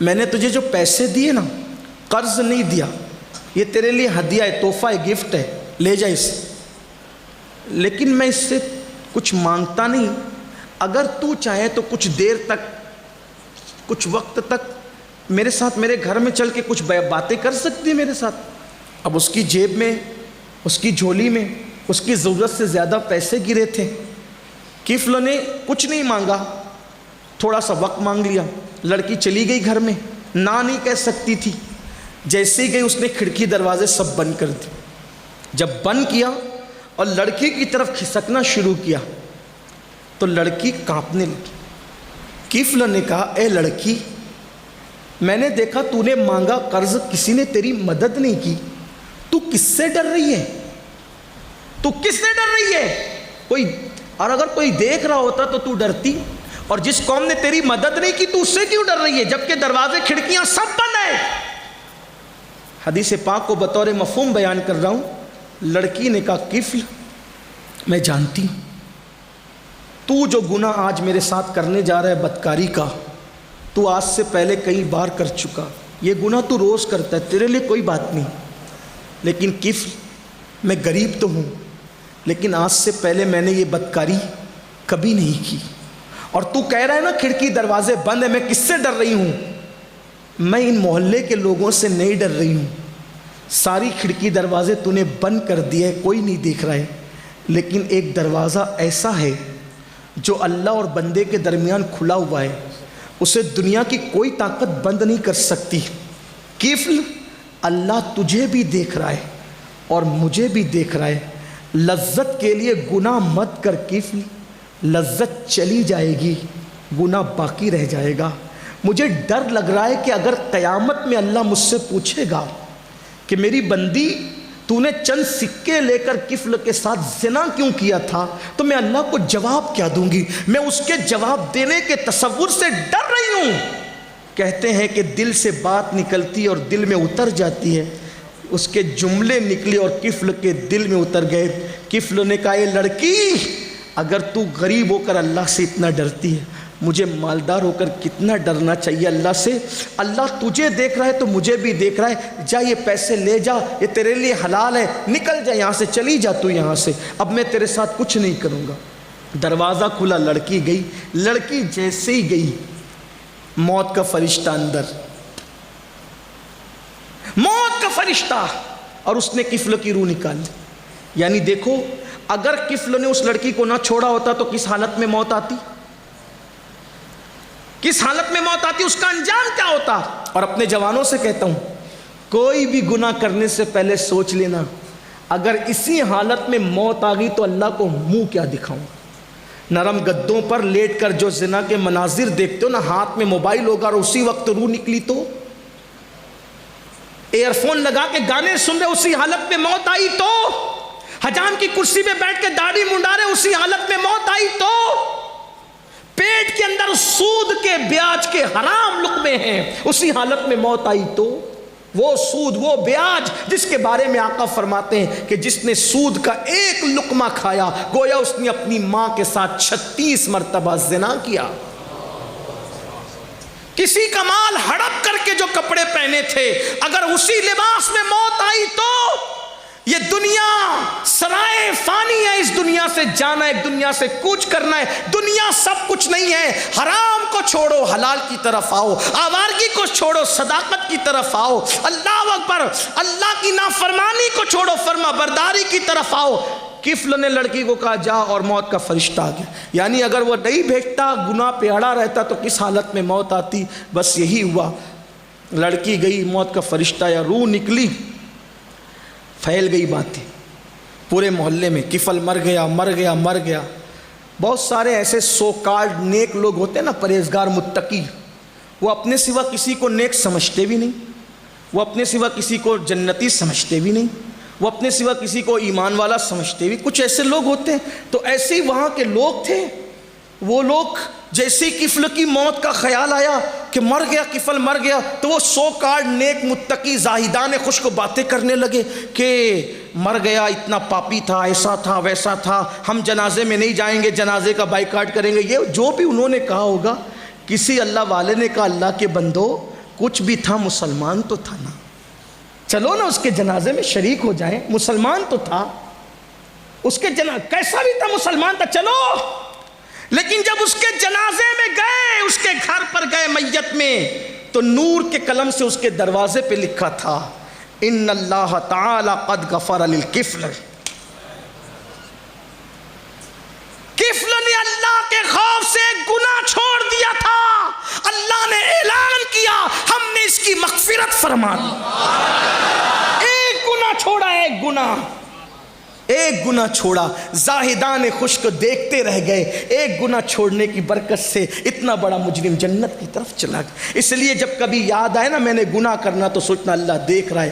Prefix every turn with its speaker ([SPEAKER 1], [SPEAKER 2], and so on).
[SPEAKER 1] میں نے تجھے جو پیسے دیے نا، قرض نہیں دیا، یہ تیرے لیے ہدیہ ہے، تحفہ ہے، گفٹ ہے، لے جا اسے، لیکن میں اس سے کچھ مانگتا نہیں، اگر تو چاہے تو کچھ دیر تک، کچھ وقت تک میرے ساتھ میرے گھر میں چل کے کچھ باتیں کر سکتی ہے میرے ساتھ۔ اب اس کی جیب میں، اس کی جھولی میں اس کی ضرورت سے زیادہ پیسے گرے تھے۔ کفل نے کچھ نہیں مانگا، تھوڑا سا وقت مانگ لیا، لڑکی چلی گئی گھر میں، نہ نہیں کہہ سکتی تھی۔ جیسے ہی گئی اس نے کھڑکی دروازے سب بند کر دی۔ جب بند کیا اور لڑکی کی طرف کھسکنا شروع کیا تو لڑکی کانپنے لگی۔ کفل نے کہا، اے لڑکی، میں نے دیکھا تو نے مانگا قرض، کسی نے تیری مدد نہیں کی، تو کس سے ڈر رہی ہے؟ تو کس سے ڈر رہی ہے؟ اور اگر کوئی دیکھ رہا ہوتا تو تو ڈرتی، اور جس قوم نے تیری مدد نہیں کی تو اس سے کیوں ڈر رہی ہے جبکہ دروازے کھڑکیاں سب بند ہیں؟ حدیث پاک کو بطور مفہوم بیان کر رہا ہوں۔ لڑکی نے کہا، کفل، میں جانتی ہوں تو جو گناہ آج میرے ساتھ کرنے جا رہا ہے بدکاری کا، تو آج سے پہلے کئی بار کر چکا، یہ گناہ تو روز کرتا ہے، تیرے لیے کوئی بات نہیں، لیکن کفل، میں غریب تو ہوں لیکن آج سے پہلے میں نے یہ بدکاری کبھی نہیں کی، اور تو کہہ رہا ہے نا کھڑکی دروازے بند ہے، میں کس سے ڈر رہی ہوں؟ میں ان محلے کے لوگوں سے نہیں ڈر رہی ہوں، ساری کھڑکی دروازے تو نے بند کر دیے، کوئی نہیں دیکھ رہا ہے، لیکن ایک دروازہ ایسا ہے جو اللہ اور بندے کے درمیان کھلا ہوا ہے، اسے دنیا کی کوئی طاقت بند نہیں کر سکتی۔ کفل، اللہ تجھے بھی دیکھ رہا ہے اور مجھے بھی دیکھ رہا ہے، لذت کے لیے گناہ مت کر کفل، لذت چلی جائے گی، گناہ باقی رہ جائے گا۔ مجھے ڈر لگ رہا ہے کہ اگر قیامت میں اللہ مجھ سے پوچھے گا کہ میری بندی تو نے چند سکے لے کر کفل کے ساتھ زنا کیوں کیا تھا، تو میں اللہ کو جواب کیا دوں گی؟ میں اس کے جواب دینے کے تصور سے ڈر رہی ہوں۔ کہتے ہیں کہ دل سے بات نکلتی اور دل میں اتر جاتی ہے، اس کے جملے نکلے اور کفل کے دل میں اتر گئے۔ کفل نے کہا، اے لڑکی، اگر تو غریب ہو کر اللہ سے اتنا ڈرتی ہے، مجھے مالدار ہو کر کتنا ڈرنا چاہیے اللہ سے۔ اللہ تجھے دیکھ رہا ہے تو مجھے بھی دیکھ رہا ہے، جا یہ پیسے لے جا، یہ تیرے لیے حلال ہے، نکل جا یہاں سے، چلی جا تو یہاں سے، اب میں تیرے ساتھ کچھ نہیں کروں گا۔ دروازہ کھلا، لڑکی گئی، لڑکی جیسے ہی گئی موت کا فرشتہ اندر، موت کا فرشتہ، اور اس نے کفل کی روح نکال لی۔ یعنی دیکھو، اگر کفل نے اس لڑکی کو نہ چھوڑا ہوتا تو کس حالت میں موت آتی، کس حالت میں موت آتی، اس کا انجام کیا ہوتا۔ اور اپنے جوانوں سے کہتا ہوں، کوئی بھی گناہ کرنے سے پہلے سوچ لینا، اگر اسی حالت میں موت آ گئی تو اللہ کو منہ کیا دکھاؤں۔ نرم گدوں پر لیٹ کر جو زنا کے مناظر دیکھتے ہو نا، ہاتھ میں موبائل ہوگا اور اسی وقت روح نکلی تو، ایئر فون لگا کے گانے سن رہے اسی حالت میں موت آئی تو، حجام کی کرسی پہ بیٹھ کے داڑھی منڈا رہے اسی حالت میں موت آئی تو، پیٹ کے اندر سود کے بیاج کے حرام لقمے ہیں اسی حالت میں موت آئی تو، وہ سود، وہ بیاج جس کے بارے میں آقا فرماتے ہیں کہ جس نے سود کا ایک لقمہ کھایا گویا اس نے اپنی ماں کے ساتھ 36 مرتبہ زنا کیا۔ کسی کا مال ہڑپ کر کے جو کپڑے پہنے تھے، اگر اسی لباس میں موت آئی تو، یہ دنیا سرائے فانی ہے، اس دنیا سے جانا ہے، ایک دنیا سے کوچ کرنا ہے، دنیا سب کچھ نہیں ہے۔ حرام کو چھوڑو، حلال کی طرف آؤ، آوارگی کو چھوڑو، صداقت کی طرف آؤ، اللہ اکبر، اللہ کی نافرمانی کو چھوڑو، فرما برداری کی طرف آؤ۔ کفل نے لڑکی کو کہا جا، اور موت کا فرشتہ آ گیا۔ یعنی اگر وہ نہیں بھیجتا، گناہ پہ اڑا رہتا تو کس حالت میں موت آتی، بس یہی ہوا۔ لڑکی گئی، موت کا فرشتہ یا روح نکلی، پھیل گئی باتیں پورے محلے میں، کفل مر گیا، مر گیا، مر گیا۔ بہت سارے ایسے سو کارڈ نیک لوگ ہوتے ہیں نا، پرہیزگار متقی، وہ اپنے سوا کسی کو نیک سمجھتے بھی نہیں، وہ اپنے سوا کسی کو جنتی سمجھتے بھی نہیں، وہ اپنے سوا کسی کو ایمان والا سمجھتے بھی، کچھ ایسے لوگ ہوتے ہیں۔ تو ایسے ہی وہاں کے لوگ تھے، وہ لوگ جیسے کفل کی موت کا خیال آیا کہ مر گیا، کفل مر گیا، تو وہ 100 کارڈ نیک متقی زاہدان خوش کو باتیں کرنے لگے کہ مر گیا، اتنا پاپی تھا، ایسا تھا، ویسا تھا، ہم جنازے میں نہیں جائیں گے، جنازے کا بائیکاٹ کریں گے۔ یہ جو بھی انہوں نے کہا ہوگا، کسی اللہ والے نے کہا اللہ کے بندو کچھ بھی تھا مسلمان تو تھا نا, چلو نا اس کے جنازے میں شریک ہو جائیں, مسلمان تو تھا, اس کے کیسا بھی تھا مسلمان تھا, چلو. لیکن جب اس کے جنازے میں گئے, اس کے گھر پر گئے میت میں, تو نور کے قلم سے اس کے دروازے پہ لکھا تھا ان اللہ تعالی قد غفر للکفل. کفل نے اللہ کے خوف سے ایک گناہ چھوڑ دیا تھا, اللہ نے اعلان کیا ہم نے اس کی مغفرت فرما دی. ایک گناہ چھوڑا, ایک گناہ چھوڑا. زاہدان خشک دیکھتے رہ گئے, ایک گناہ چھوڑنے کی برکت سے اتنا بڑا مجرم جنت کی طرف چلا گیا. اس لیے جب کبھی یاد آئے نا میں نے گناہ کرنا, تو سوچنا اللہ دیکھ رہا ہے,